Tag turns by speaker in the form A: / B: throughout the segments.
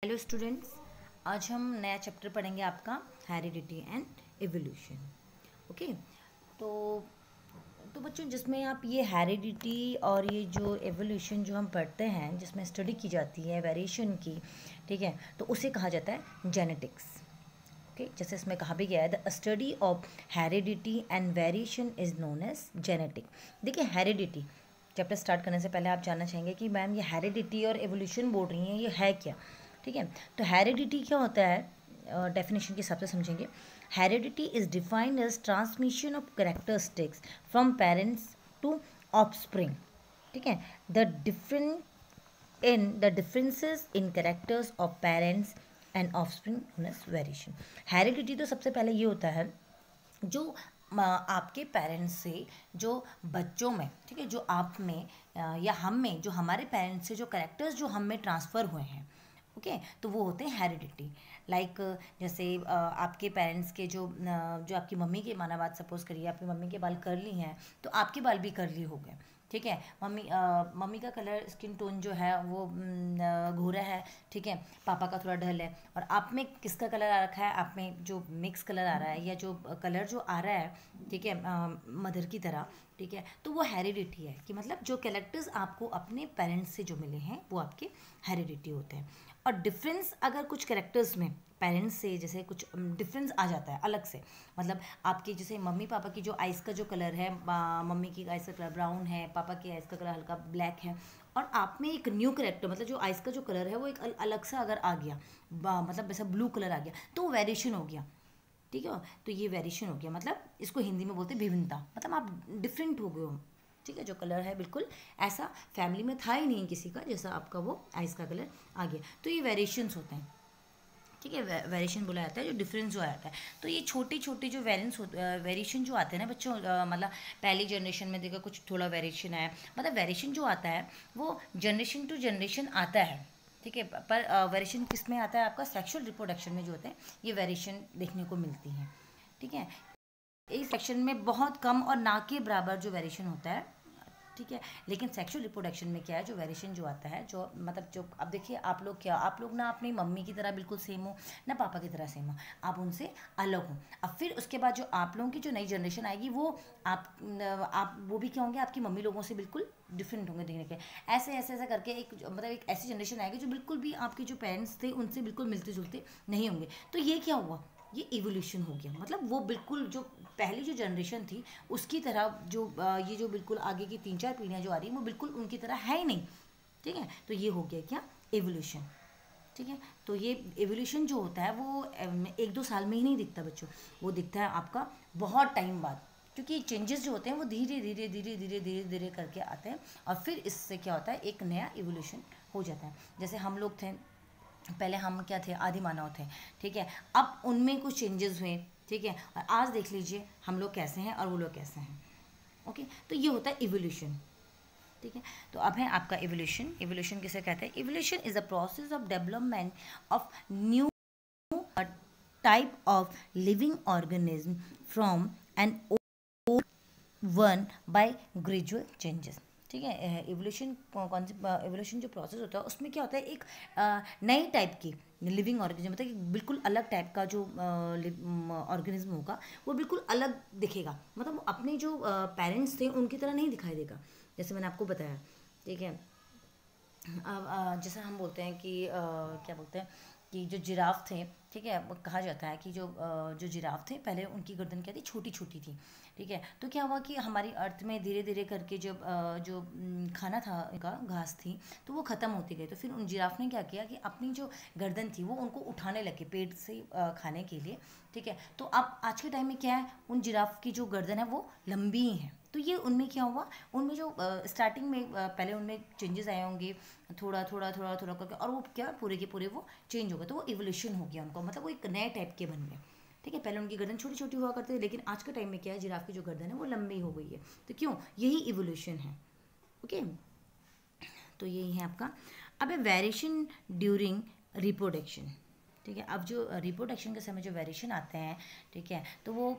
A: Hello students, आज हम नया चैप्टर पढ़ेंगे आपका हेरिडिटी एंड एवोल्यूशन। ओके, तो बच्चों जिसमें आप ये हेरिडिटी और ये जो एवोल्यूशन जो हम पढ़ते हैं, जिसमें स्टडी की जाती है वेरिएशन की, ठीक है, तो उसे कहा जाता है जेनेटिक्स। ओके, जैसे इसमें कहा भी गया है, the study of heredity and variation is known as genetic. देखिए, हेरिडिटी चैप्टर स्टार्ट करने से पहले आप जानना चाहेंगे कि मैम ये हेरिडिटी और एवोल्यूशन बोल रही हैं, ये है क्या? ठीक है, तो हेरिडिटी क्या होता है, डेफिनेशन के हिसाब से समझेंगे। Heredity is defined as transmission of characteristics from parents to offspring. ठीक है, the differences in characters of parents and offspring known as variation. Heredity तो सबसे पहले ये होता है जो आपके पेरेंट्स से जो बच्चों में, ठीक है, जो आप में या हम में, जो हमारे पेरेंट्स से जो करेक्टर्स जो हम में ट्रांसफ़र हुए हैं, ओके, तो वो होते हैं हेरिडिटी। लाइक जैसे आपके पेरेंट्स के जो आपकी मम्मी के, माना बात सपोज करिए आपकी मम्मी के बाल कर्ली हैं, तो आपके बाल भी कर्ली हो गए। ठीक है, मम्मी का कलर स्किन टोन जो है वो घूरा है, ठीक है, पापा का थोड़ा डल है, और आप में किसका कलर आ रखा है, आप में जो मिक्स कलर आ रहा है या जो कलर जो आ रहा है, ठीक है, मदर की तरह, ठीक है, तो वो हेरिडिटी है। कि मतलब जो कैरेक्टर्स आपको अपने पेरेंट्स से जो मिले हैं वो आपके हेरिडिटी होते हैं। और डिफरेंस अगर कुछ कैरेक्टर्स में पेरेंट्स से जैसे कुछ डिफरेंस आ जाता है अलग से, मतलब आपके जैसे मम्मी पापा की जो आइज़ का जो कलर है, मम्मी की आइज़ का कलर ब्राउन है, पापा की आइज़ का कलर हल्का ब्लैक है, और आप में एक न्यू करेक्टर, मतलब जो आइज़ का जो कलर है वो एक अलग सा अगर आ गया, मतलब वैसा ब्लू कलर आ गया, तो वो वेरिएशन हो गया। ठीक है, तो ये वेरिएशन हो गया, मतलब इसको हिंदी में बोलते हैं विभिन्नता, मतलब आप डिफरेंट हो गए हो। ठीक है, जो कलर है बिल्कुल ऐसा फैमिली में था ही नहीं किसी का जैसा आपका वो आइस का कलर आ गया, तो ये वेरिएशंस होते हैं। ठीक है, वेरिएशन बोला जाता है जो डिफरेंस जो आता है। तो ये छोटे छोटे जो वेरिएशन जो आते हैं ना बच्चों, मतलब पहली जनरेशन में देखो कुछ थोड़ा वेरिएशन आया, मतलब वेरिएशन जो आता है वो जनरेशन टू जनरेशन आता है। ठीक है, पर वेरिएशन किस में आता है? आपका सेक्सुअल रिप्रोडक्शन में जो होते हैं ये वेरिएशन देखने को मिलती हैं। ठीक है, इस सेक्शन में बहुत कम और ना के बराबर जो वेरिएशन होता है। ठीक है, लेकिन सेक्सुअल रिप्रोडक्शन में क्या है, जो वेरिएशन जो आता है, जो मतलब जो अब देखिए आप लोग ना अपनी मम्मी की तरह बिल्कुल सेम हो, ना पापा की तरह सेम हो, आप उनसे अलग हो। अब फिर उसके बाद जो आप लोगों की जो नई जनरेशन आएगी वो आप वो भी क्या होंगे, आपकी मम्मी लोगों से बिल्कुल डिफरेंट होंगे दिखने के। ऐसे ऐसे ऐसे करके मतलब एक ऐसी जनरेशन आएगी जो बिल्कुल भी आपके जो पेरेंट्स थे उनसे बिल्कुल मिलते जुलते नहीं होंगे। तो ये क्या हुआ, ये इवोल्यूशन हो गया। मतलब वो बिल्कुल जो पहली जो जनरेशन थी उसकी तरह जो ये जो बिल्कुल आगे की 3-4 पीढ़ियाँ जो आ रही हैं वो बिल्कुल उनकी तरह है ही नहीं। ठीक है, तो ये हो गया क्या, एवोल्यूशन। ठीक है, तो ये एवोल्यूशन जो होता है वो 1-2 साल में ही नहीं दिखता बच्चों, वो दिखता है आपका बहुत टाइम बाद, क्योंकि चेंजेस जो होते हैं वो धीरे धीरे धीरे धीरे धीरे धीरे करके आते हैं, और फिर इससे क्या होता है, एक नया एवोल्यूशन हो जाता है। जैसे हम लोग थे पहले, हम क्या थे, आदि मानव थे। ठीक है, अब उनमें कुछ चेंजेस हुए। ठीक है, और आज देख लीजिए हम लोग कैसे हैं और वो लोग कैसे हैं। ओके, तो ये होता है इवोल्यूशन। ठीक है, तो अब है आपका इवोल्यूशन। इवोल्यूशन किसे कहते हैं? Evolution is a process of development of new type of living organism from an one by gradual changes. ठीक है, एवोल्यूशन कौन सी एवोल्यूशन जो प्रोसेस होता है उसमें क्या होता है, एक नई टाइप की लिविंग ऑर्गेनिज्म, मतलब एक बिल्कुल अलग टाइप का जो ऑर्गेनिज्म होगा वो बिल्कुल अलग दिखेगा, मतलब अपने जो पेरेंट्स थे उनकी तरह नहीं दिखाई देगा, जैसे मैंने आपको बताया। ठीक है, अब जैसे हम बोलते हैं कि क्या बोलते हैं कि जो जिराफ थे, ठीक है, वो कहा जाता है कि जो जिराफ थे पहले उनकी गर्दन क्या थी, छोटी छोटी थी। ठीक है, तो क्या हुआ कि हमारी अर्थ में धीरे धीरे करके जब जो खाना था उनका, घास थी, तो वो ख़त्म होती गई, तो फिर उन जिराफ ने क्या किया कि अपनी जो गर्दन थी वो उनको उठाने लगे पेट से खाने के लिए। ठीक है, तो अब आज के टाइम में क्या है, उन जिराफ की जो गर्दन है वो लंबी ही है। तो ये उनमें क्या हुआ, उनमें जो स्टार्टिंग में पहले उनमें चेंजेस आए होंगे, थोड़ा थोड़ा थोड़ा थोड़ा करके, और वो क्या पूरे के पूरे वो चेंज हो गए, तो वो इवोल्यूशन हो गया उनको, मतलब वो एक नए टाइप के बन गए। ठीक है, पहले उनकी गर्दन छोटी छोटी हुआ करते थे, लेकिन आज के टाइम में क्या है, जिराफ की जो गर्दन है वो लंबी हो गई है। तो क्यों, यही इवोल्यूशन है। ओके, तो यही है आपका। अब है वेरिएशन ड्यूरिंग रिप्रोडक्शन। ठीक है, अब जो रिप्रोडक्शन के समय जो वेरिएशन आते हैं, ठीक है, तो वो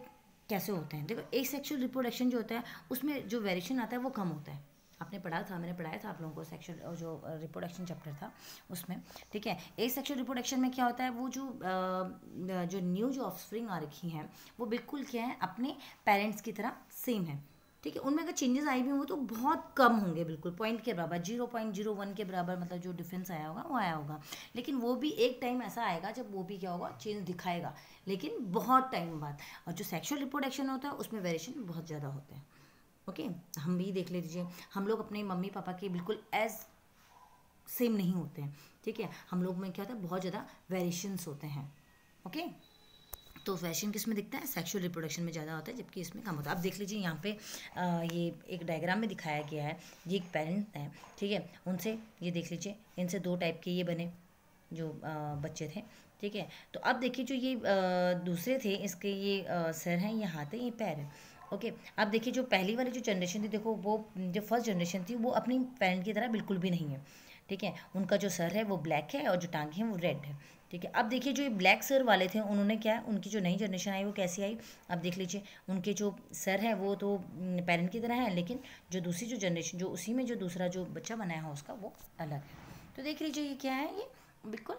A: कैसे होते हैं? देखो, एक सेक्सुअल रिप्रोडक्शन जो होता है उसमें जो वेरिएशन आता है वो कम होता है। आपने पढ़ा था, मैंने पढ़ाया था आप लोगों को सेक्सुअल जो रिप्रोडक्शन चैप्टर था उसमें, ठीक है। ए सेक्सुअल रिप्रोडक्शन में क्या होता है, वो जो न्यू जो ऑफस्प्रिंग आ रखी हैं वो बिल्कुल क्या है अपने पेरेंट्स की तरह सेम है, ठीक है। उनमें अगर चेंजेस आई भी होंगे तो बहुत कम होंगे, बिल्कुल पॉइंट के बराबर, 0.01 के बराबर, मतलब जो डिफरेंस आया होगा वो आया होगा। लेकिन वो भी एक टाइम ऐसा आएगा जब वो भी क्या होगा, चेंज दिखाएगा, लेकिन बहुत टाइम बाद। और जो सेक्सुअल रिप्रोडक्शन होता है उसमें वेरिएशन बहुत ज़्यादा होते हैं, ओके। हम भी देख लीजिए, हम लोग अपने मम्मी पापा के बिल्कुल एज सेम नहीं होते हैं, ठीक है। हम लोग में क्या होता है, बहुत ज़्यादा वेरिएशंस होते हैं, ओके। तो वेरिएशन किस में दिखता है, सेक्सुअल रिप्रोडक्शन में ज़्यादा होता है, जबकि इसमें कम होता है। अब देख लीजिए यहाँ पे ये एक डायग्राम में दिखाया गया है, ये एक पेरेंट हैं, ठीक है। उनसे ये देख लीजिए, इनसे 2 टाइप के ये बने जो बच्चे थे, ठीक है। तो अब देखिए जो ये दूसरे थे, इसके ये सर हैं, ये हाथ है, ये पैर है, ओके। अब देखिए जो पहली वाली जो जनरेशन थी, देखो वो जो फर्स्ट जनरेशन थी वो अपनी पेरेंट की तरह बिल्कुल भी नहीं है, ठीक है। उनका जो सर है वो ब्लैक है और जो टांग है वो रेड है, ठीक है। अब देखिए जो ये ब्लैक सर वाले थे उन्होंने क्या है, उनकी जो नई जनरेशन आई वो कैसी आई, अब देख लीजिए उनके जो सर है वो तो पेरेंट की तरह है, लेकिन जो दूसरी जो जनरेशन, जो उसी में जो दूसरा जो बच्चा बनाया है उसका वो अलग है। तो देख लीजिए ये क्या है, ये बिल्कुल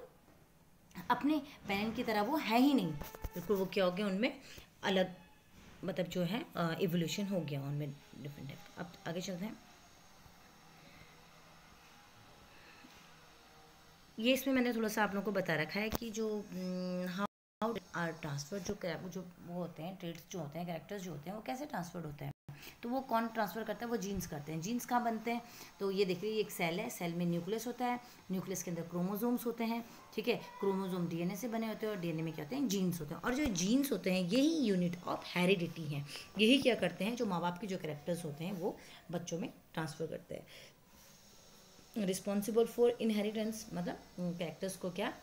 A: अपने पेरेंट की तरह वो है ही नहीं, बिल्कुल वो क्या हो गया, उनमें अलग, मतलब जो है इवोल्यूशन हो गया उनमें डिफरेंट टाइप। अब आगे चलते हैं, ये इसमें मैंने थोड़ा सा आप लोगों को बता रखा है कि जो हाउ आर ट्रांसफर, जो वो होते हैं ट्रेड्स जो होते हैं, कैरेक्टर्स जो होते हैं वो कैसे ट्रांसफर्ड होते हैं। तो वो कौन ट्रांसफ़र करता है, वो जीन्स करते हैं। जीन्स कहाँ बनते हैं, तो ये देखिए ये एक सेल है, सेल में न्यूक्लियस होता है, न्यूक्लियस के अंदर क्रोमोसोम्स होते हैं, ठीक है। क्रोमोसोम डीएनए से बने होते हैं और डीएनए में क्या होते हैं, जीन्स होते हैं। और जो जीन्स होते हैं यही यूनिट ऑफ हेरिडिटी हैं, यही क्या करते हैं, जो माँ बाप के जो कैरेक्टर्स होते हैं वो बच्चों में ट्रांसफ़र करते हैं। रिस्पॉन्सिबल फॉर इनहेरिटेंस, मतलब कैरेक्टर्स को क्या,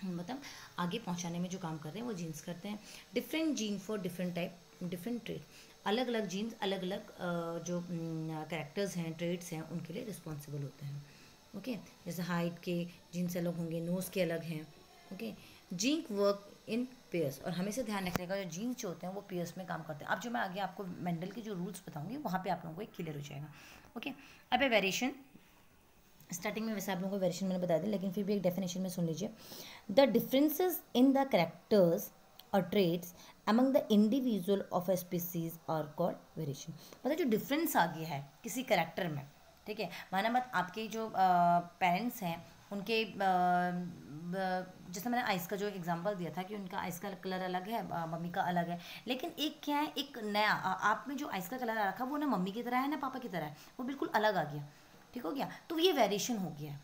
A: मतलब आगे पहुंचाने में जो काम कर रहे हैं वो जीन्स करते हैं। Different gene for different type, different trade, अलग अलग जीन्स अलग अलग जो कैरेक्टर्स हैं, ट्रेड्स हैं, उनके लिए रिस्पॉन्सिबल होते हैं, ओके। जैसे हाइट के जीन्स अलग होंगे, नोज़ के अलग हैं, okay. Gene work in pairs, और हमेशा ध्यान रखने का जो जीन्स जो होते हैं वो पेयर्स में काम करते हैं। अब जो मैं आगे आपको मेंडल के जो रूल्स बताऊंगी वहाँ पे आप लोगों को एक क्लियर हो जाएगा, ओके। अब है वेरिएशन, स्टार्टिंग में वैसे आप लोगों को वेरिएशन मैंने बता दिया, लेकिन फिर भी एक डेफिनेशन में सुन लीजिए। The differences in the characters और traits among the individual of a species are called variation. मतलब जो डिफरेंस आ गया है किसी करेक्टर में, ठीक है। माना मत आपके जो पेरेंट्स हैं उनके जैसे मैंने आइस का जो एग्जांपल दिया था कि उनका आइस का कलर अलग है, मम्मी का अलग है, लेकिन एक क्या है, एक नया आप में जो आइस का कलर आ रखा वो ना मम्मी की तरह है ना पापा की तरह है, वो बिल्कुल अलग आ गया, ठीक हो गया। तो ये वेरिएशन हो गया,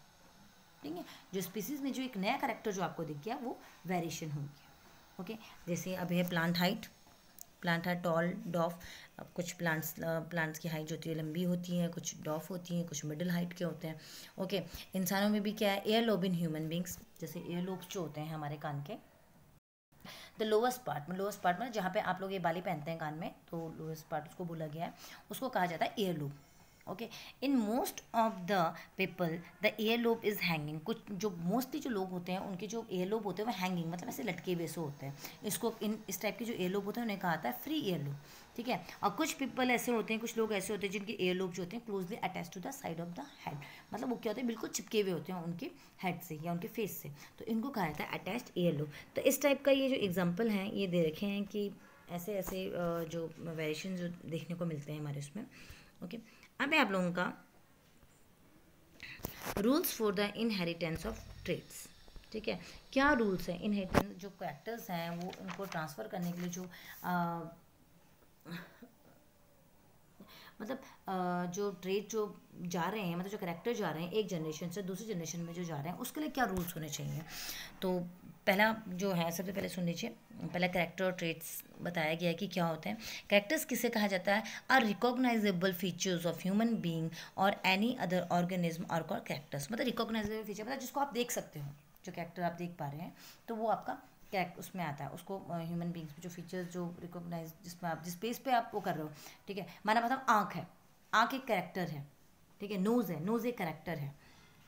A: ठीक है। जो स्पीसीज में जो एक नया करेक्टर जो आपको दिख गया वो वेरिएशन हो गया, ओके। जैसे अब है प्लांट हाइट, प्लांट है टॉल डॉफ। अब कुछ प्लांट्स की हाइट जो होती है लंबी होती है, कुछ डॉफ होती हैं, कुछ मिडिल हाइट के होते हैं, ओके। इंसानों में भी क्या है, air lobe in human beings, जैसे एयर लोब्स जो होते हैं हमारे कान के, द लोवेस्ट पार्ट में जहाँ पे आप लोग ये बाली पहनते हैं कान में, तो लोवेस्ट पार्ट उसको बोला गया है, उसको कहा जाता है year loop, okay. In most of the people the ear lobe is hanging, कुछ जो मोस्टली जो लोग होते हैं उनके जो ईयर लोब होते हैं वो हैंगिंग, मतलब ऐसे लटके हुए से होते हैं। इसको इस टाइप के जो ईयर लोब होते हैं उन्हें कहा जाता है फ्री ईयर लोब, ठीक है। और कुछ पीपल ऐसे होते हैं, कुछ लोग ऐसे होते हैं जिनके ईयर लोब जो होते हैं closely attach to the side of the head, मतलब वो क्या होते हैं, बिल्कुल चिपके हुए होते हैं उनके हेड से या उनके फेस से, तो इनको कहा जाता है अटैच्ड ईयर लोब। तो इस टाइप का ये जो एग्जाम्पल हैं ये दे रखे हैं कि ऐसे ऐसे जो वेरिएशन जो देखने को मिलते हैं हमारे उसमें, ओके। अब है आप लोगों का rules for the inheritance of traits, ठीक है। क्या रूल्स हैं इनहेरिटेंस, जो कैरेक्टर्स हैं वो उनको ट्रांसफ़र करने के लिए जो मतलब जो ट्रेड जो जा रहे हैं, मतलब जो कैरेक्टर जा रहे हैं एक जनरेशन से दूसरी जनरेशन में जो जा रहे हैं उसके लिए क्या रूल्स होने चाहिए। तो पहला जो है, सबसे पहले सुन लीजिए, पहला कैरेक्टर और ट्रेड्स बताया गया है कि क्या होते हैं। कैरेक्टर्स किसे कहा जाता है, are recognisable features of human being और any other organism are called characters. मतलब रिकॉग्नाइजेबल फीचर मतलब जिसको आप देख सकते हो, जो कैरेक्टर आप देख पा रहे हैं तो वो आपका कैरेक्ट उसमें आता है, उसको ह्यूमन बींग्स में जो फीचर्स जो रिकॉग्नाइज, जिसमें आप जिस पेज पे आप वो कर रहे हो, ठीक है। माना मतलब आँख है, आँख एक कैरेक्टर है, ठीक है। नोज़ है, नोज़ एक कैरेक्टर है,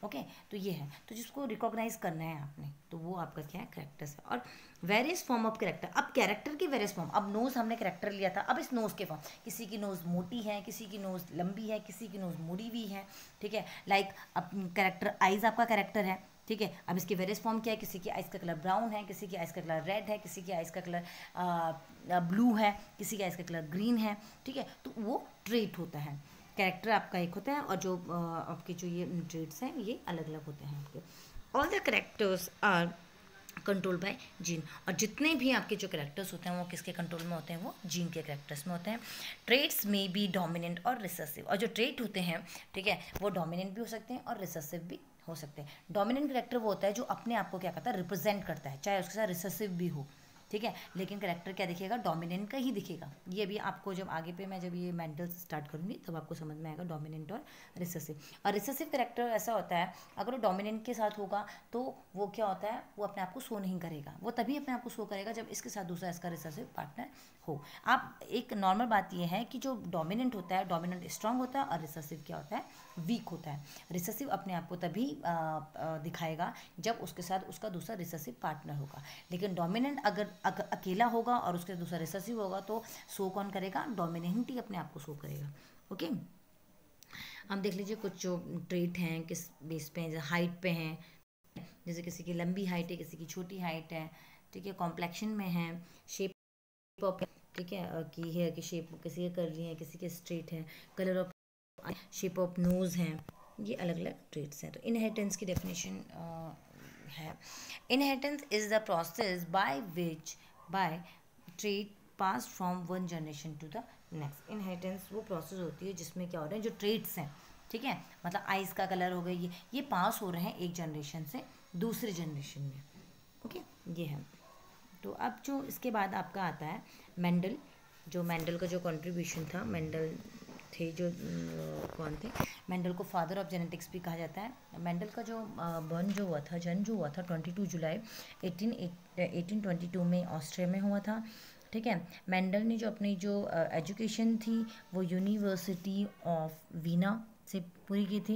A: ओके तो ये है, तो जिसको रिकॉग्नाइज करना है आपने, तो वो आपका क्या है, करेक्टर्स है। और वेरियस फॉर्म ऑफ करेक्टर, अब कैरेक्टर के वेरियस फॉर्म, अब नोज हमने करेक्टर लिया था, अब इस नोज के फॉर्म, किसी की नोज मोटी है, किसी की नोज लंबी है, किसी की नोज मुड़ी हुई है, ठीक है। लाइक अब करेक्टर आइज आपका करेक्टर है, ठीक है। अब इसके वेरियस फॉर्म क्या है, किसी की आइज का कलर ब्राउन है, किसी की आइज का कलर रेड है, किसी की आइज का कलर ब्लू है, किसी की आइज का कलर ग्रीन है, ठीक है। तो वो ट्रेट होता है, कैरेक्टर आपका एक होता है, और जो आपके जो ये ट्रेट्स हैं ये अलग अलग होते हैं आपके। All the characters are control by gene, और जितने भी आपके जो करेक्टर्स होते हैं वो किसके कंट्रोल में होते हैं, वो जीन के करेक्टर्स में होते हैं। ट्रेट्स में बी डोमिनेंट और रिसेसिव, और जो ट्रेट होते हैं, ठीक है, वो डोमिनेंट भी हो सकते हैं और रिसेसिव भी हो सकते हैं। डोमिनेंट करेक्टर वो होता है जो अपने आप को क्या करता है, रिप्रेजेंट करता है, चाहे उसके साथ रिसेसिव भी हो, ठीक है। लेकिन करेक्टर क्या दिखेगा, डोमिनेंट का ही दिखेगा। ये भी आपको जब आगे पे मैं जब ये मेंटल स्टार्ट करूँगी तब आपको समझ में आएगा डोमिनेंट और रिसेसिव। और रिसेसिव करेक्टर ऐसा होता है, अगर वो डोमिनेंट के साथ होगा तो वो क्या होता है, वो अपने आप को शो नहीं करेगा, वो तभी अपने आप को शो करेगा जब इसके साथ दूसरा इसका रिसेसिव पार्टनर हो। आप एक नॉर्मल बात ये है कि जो डोमिनेंट होता है, डोमिनेंट स्ट्रांग होता है, और रिसेसिव क्या होता है, वीक होता है। रिसेसिव अपने आप को तभी दिखाएगा जब उसके साथ उसका दूसरा रिसेसिव पार्टनर होगा। लेकिन डोमिनेंट अगर अकेला होगा और उसके दूसरा रिसेसिव होगा तो शो कौन करेगा, डोमिनेंट ही अपने आप को शो करेगा। ओके, अब देख लीजिए कुछ जो ट्रेट हैं किस बेस पे हैं, हाइट पे हैं, जैसे किसी की लंबी हाइट है, किसी की छोटी हाइट है, ठीक है। कॉम्प्लेक्शन में है, शेप ऑफ, ठीक है, की हेयर की शेप किसी के कर्ली है, किसी के स्ट्रेट है, colour of, shape of nose है, ये अलग अलग ट्रेट्स हैं। तो इनहेरिटेंस की डेफिनेशन है, inheritance is the process by which by trait pass from one generation to the next. Inheritance वो प्रोसेस होती है जिसमें क्या हो रहा है, जो ट्रेट्स हैं, ठीक है, मतलब आइज का कलर हो गया, ये पास हो रहे हैं एक जनरेशन से दूसरे जनरेशन में। ओके, ये है। तो अब जो इसके बाद आपका आता है मेंडल, जो मेंडल का जो कंट्रीब्यूशन था, मेंडल थे जो कौन थे, मेंडल को फादर ऑफ जेनेटिक्स भी कहा जाता है। मेंडल का जो बर्न जो हुआ था, जन्म जो हुआ था 22 जुलाई 1822 में ऑस्ट्रिया में हुआ था, ठीक है। मेंडल ने जो अपनी जो एजुकेशन थी वो यूनिवर्सिटी ऑफ वीना से पूरी की थी।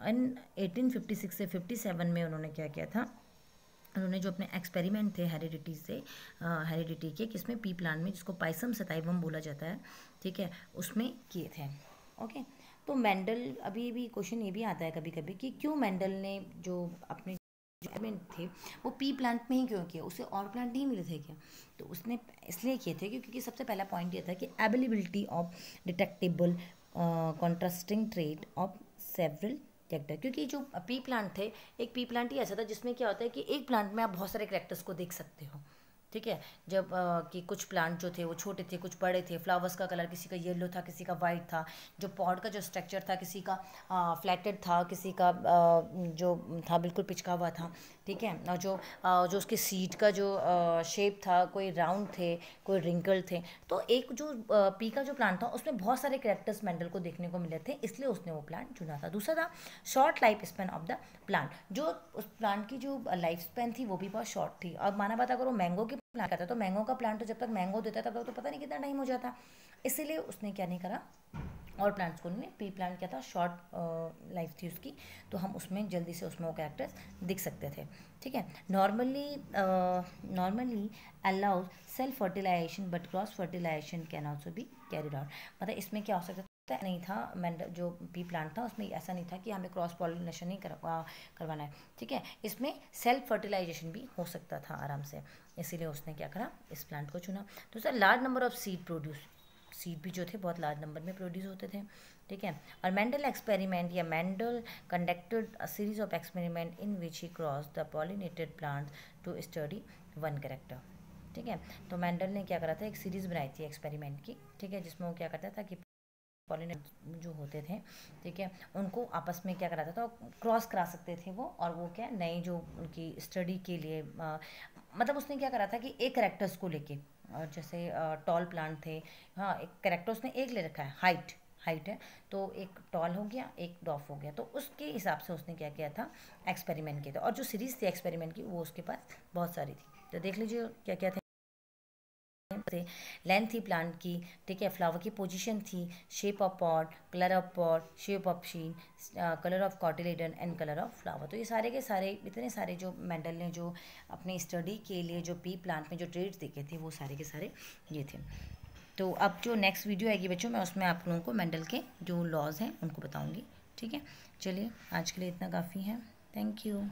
A: इन 1856 से 57 में उन्होंने क्या किया था, उन्होंने जो अपने एक्सपेरिमेंट थे हेरिडिटी के, किसमें, पी प्लांट में, जिसको पाइसम सताइवम बोला जाता है, ठीक है, उसमें किए थे। ओके, तो मेंडल, अभी भी क्वेश्चन ये भी आता है कभी कभी कि क्यों मेंडल ने जो अपने एक्सपेरिमेंट थे वो पी प्लांट में ही क्यों किया, उसे और प्लांट नहीं मिले थे क्या? तो उसने इसलिए किए थे क्योंकि सबसे पहला पॉइंट ये था कि availability of detectable contrasting trait of several character. क्योंकि जो पी प्लांट थे, एक पी प्लांट ही ऐसा था जिसमें क्या होता है कि एक प्लांट में आप बहुत सारे कैरेक्टर्स को देख सकते हो, ठीक है। जब कि कुछ प्लांट जो थे वो छोटे थे, कुछ बड़े थे, फ्लावर्स का कलर किसी का येलो था, किसी का वाइट था, जो पॉड का जो स्ट्रक्चर था किसी का फ्लैटेड था, किसी का जो था बिल्कुल पिचका हुआ था, ठीक है। और जो उसके सीड का जो शेप था, कोई राउंड थे, कोई रिंकल थे। तो एक जो पी का जो प्लांट था उसमें बहुत सारे कैरेक्टर्स मेंडल को देखने को मिले थे, इसलिए उसने वो प्लांट चुना था। दूसरा था short life span of the plant, जो उस प्लांट की जो लाइफ स्पैन थी वो भी बहुत शॉर्ट थी। अब माना बात अगर वो मैंगो की प्लांट करता तो मैंगो का प्लांट तो जब तक मैंगो देता तब तक तो पता नहीं कितना टाइम हो जाता, इसीलिए उसने क्या नहीं करा, और प्लांट्स को नहीं, पी प्लांट क्या था, शॉर्ट लाइफ थी उसकी, तो हम उसमें जल्दी से उसमें वो कैरेक्टर्स दिख सकते थे, ठीक है। Normally allows self fertilization but cross fertilization can also be carried out. मतलब इसमें क्या हो सकता नहीं था, जो पी प्लांट था उसमें ऐसा नहीं था कि हमें क्रॉस पॉलिनेशन नहीं करवाना है, ठीक है। इसमें सेल्फ फर्टिलाइजेशन भी हो सकता था आराम से, इसीलिए उसने क्या करा, इस प्लांट को चुना। तो sir large number of seed भी जो थे बहुत लार्ज नंबर में प्रोड्यूस होते थे, ठीक है। और मेंडल एक्सपेरिमेंट या Mendel conducted a series of experiment in which he cross the pollinated plant to study one character, ठीक है। तो मेंडल ने क्या करा था, एक सीरीज बनाई थी एक्सपेरिमेंट की, ठीक है, जिसमें वो क्या करता था कि पॉलिनेट जो होते थे, ठीक है, उनको आपस में क्या कराता था, क्रॉस करा सकते थे वो, और वो क्या नई जो उनकी स्टडी के लिए मतलब उसने क्या करा था कि एक कैरेक्टर्स को लेके, जैसे टॉल प्लांट थे, हाँ, एक कैरेक्टर उसने एक ले रखा है, हाइट है, तो एक टॉल हो गया, एक डॉफ हो गया, तो उसके हिसाब से उसने क्या किया था, एक्सपेरिमेंट किया था। और जो सीरीज़ थी एक्सपेरिमेंट की वो उसके पास बहुत सारी थी, तो देख लीजिए क्या क्या थे, से लेंथ थी प्लांट की, ठीक है, फ्लावर की पोजीशन थी, shape of pot, colour of pot, shape of sheen, colour of cotyledon and colour of flower. तो ये सारे के सारे इतने सारे जो मेंडल ने जो अपनी स्टडी के लिए जो पी प्लांट में जो ट्रेड्स देखे थे वो सारे के सारे ये थे। तो अब जो नेक्स्ट वीडियो आएगी बच्चों, मैं उसमें आप लोगों को मेंडल के जो लॉज हैं उनको बताऊँगी, ठीक है। चलिए आज के लिए इतना काफ़ी है। Thank you.